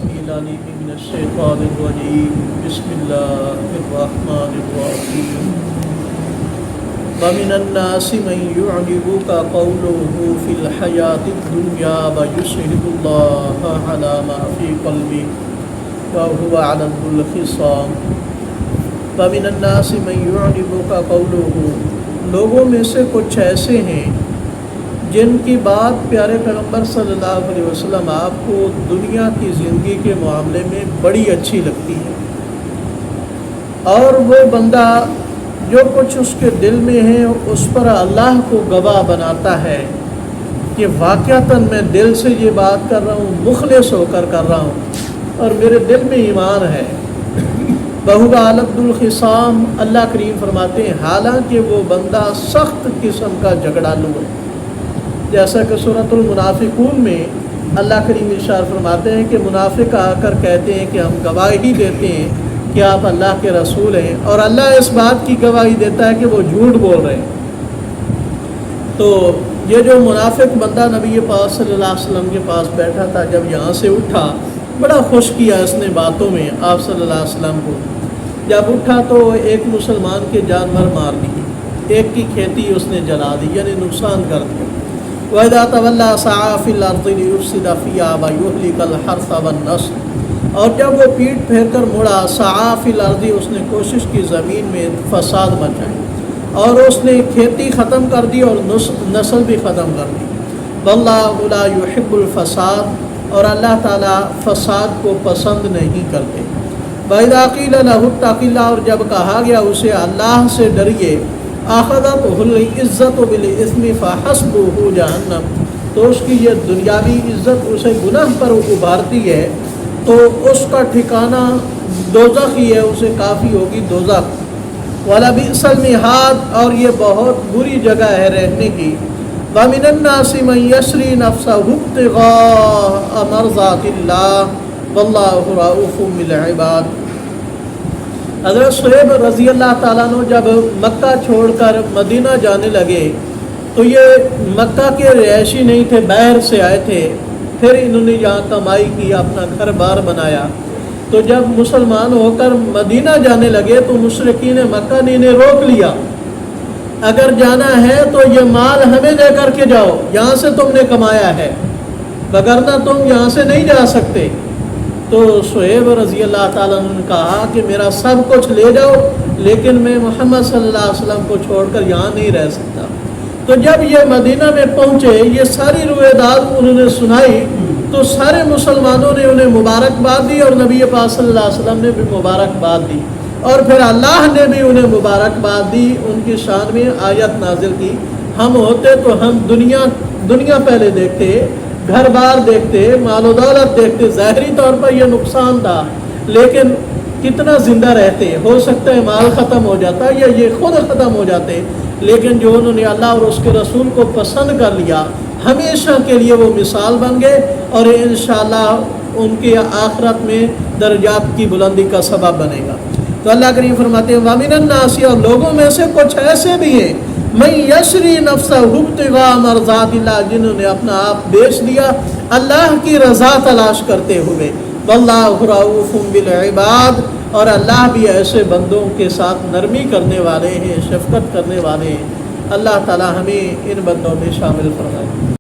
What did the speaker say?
السميع العليم من الشيطان الرجيم بسم الله الرحمن الرحيم ومن الناس من يعجبك قوله في الحياة الدنيا ويشهد الله على ما في قلبه وهو على الخصام ومن الناس من يعجبك قوله لوگوں میں سے کچھ ایسے ہیں جن کی بات پیارے پیغمبر صلی اللہ علیہ وسلم آپ کو دنیا کی زندگی کے معاملے میں بڑی اچھی لگتی ہے، اور وہ بندہ جو کچھ اس کے دل میں ہے اس پر اللہ کو گواہ بناتا ہے کہ واقعتاً میں دل سے یہ بات کر رہا ہوں، مخلص ہو کر رہا ہوں اور میرے دل میں ایمان ہے۔ بہو عالد الخصام، اللہ کریم فرماتے ہیں حالانکہ وہ بندہ سخت قسم کا جھگڑالو ہے، جیسا کہ سورۃ المنافقون میں اللہ کریم ارشاد فرماتے ہیں کہ منافق آ کر کہتے ہیں کہ ہم گواہی دیتے ہیں کہ آپ اللہ کے رسول ہیں، اور اللہ اس بات کی گواہی دیتا ہے کہ وہ جھوٹ بول رہے ہیں۔ تو یہ جو منافق بندہ نبی پاک صلی اللہ علیہ وسلم کے پاس بیٹھا تھا، جب یہاں سے اٹھا بڑا خوش کیا اس نے باتوں میں آپ صلی اللہ علیہ وسلم کو۔ جب اٹھا تو ایک مسلمان کے جانور مار دیے، ایک کی کھیتی اس نے جلا دی، یعنی نقصان کر دیا۔ وَإِذَا تَوَلَّى سَعَىٰ فِي الْأَرْضِ لِيُفْسِدَ فِيهَا وَيُهْلِكَ الْحَرْثَ وَالنَّسْلَ، اور جب وہ پیٹ پھیر کر مڑا سعیٰ فی الارض، اس نے کوشش کی زمین میں فساد مچائے، اور اس نے کھیتی ختم کر دی اور نسل بھی ختم کر دی۔ وَاللَّهُ لَا يُحِبُّ الْفَسَادَ، اور اللہ تعالیٰ فساد کو پسند نہیں کرتے۔ وَإِذَا قِيلَ لَهُ اتَّقِ اللَّهَ، اور جب کہا گیا اسے اللہ سے ڈریے، أَخَذَتْهُ الْعِزَّةُ بِالْإِثْمِ فَحَسْبُهُ جَهَنَّمُ، تو اس کی یہ دنیاوی عزت اسے گناہ پر ابھارتی ہے تو اس کا ٹھکانہ دوزخ ہی ہے، اسے کافی ہوگی دوزخ۔ وَلَبِئْسَ الْمِہَادُ، اور یہ بہت بری جگہ ہے رہنے کی۔ وَمِنَ النَّاسِ مَن يَشْرِي نَفْسَهُ ابْتِغَاءَ مَرْضَاتِ اللَّهِ وَاللَّهُ رَءُوفٌ بِالْعِبَادِ۔ حضرت صہیب رضی اللہ تعالیٰ عنہ جب مکہ چھوڑ کر مدینہ جانے لگے تو یہ مکہ کے رہائشی نہیں تھے، باہر سے آئے تھے، پھر انہوں نے یہاں کمائی کی، اپنا گھر بار بنایا۔ تو جب مسلمان ہو کر مدینہ جانے لگے تو مشرکین مکہ نے انہیں روک لیا، اگر جانا ہے تو یہ مال ہمیں دے کر کے جاؤ، یہاں سے تم نے کمایا ہے، وگرنہ تم یہاں سے نہیں جا سکتے۔ تو صہیب رضی اللہ تعالیٰ عنہ نے کہا کہ میرا سب کچھ لے جاؤ، لیکن میں محمد صلی اللہ علیہ وسلم کو چھوڑ کر یہاں نہیں رہ سکتا۔ تو جب یہ مدینہ میں پہنچے، یہ ساری روایات انہوں نے سنائی تو سارے مسلمانوں نے انہیں مبارکباد دی، اور نبی پاک صلی اللہ علیہ وسلم نے بھی مبارکباد دی، اور پھر اللہ نے بھی انہیں مبارکباد دی، ان کی شان میں آیت نازل کی۔ ہم ہوتے تو ہم دنیا پہلے دیکھتے، گھر بار دیکھتے، مال و دولت دیکھتے، ظاہری طور پر یہ نقصان تھا، لیکن کتنا زندہ رہتے، ہو سکتا ہے مال ختم ہو جاتا یا یہ خود ختم ہو جاتے، لیکن جو انہوں نے اللہ اور اس کے رسول کو پسند کر لیا، ہمیشہ کے لیے وہ مثال بن گئے، اور انشاءاللہ ان کے آخرت میں درجات کی بلندی کا سبب بنے گا۔ تو اللہ کریم فرماتے ہیں وَمِنَ النَّاسِ، اور لوگوں میں سے کچھ ایسے بھی ہیں مَن يَشْرِي نَفْسَهُ ابْتِغَاءَ مَرْضَاتِ اللَّهِ، جنہوں نے اپنا آپ بیچ دیا اللہ کی رضا تلاش کرتے ہوئے۔ وَاللَّهُ رَءُوفٌ بِالْعِبَادِ، اور اللہ بھی ایسے بندوں کے ساتھ نرمی کرنے والے ہیں، شفقت کرنے والے ہیں۔ اللہ تعالی ہمیں ان بندوں میں شامل فرمائے۔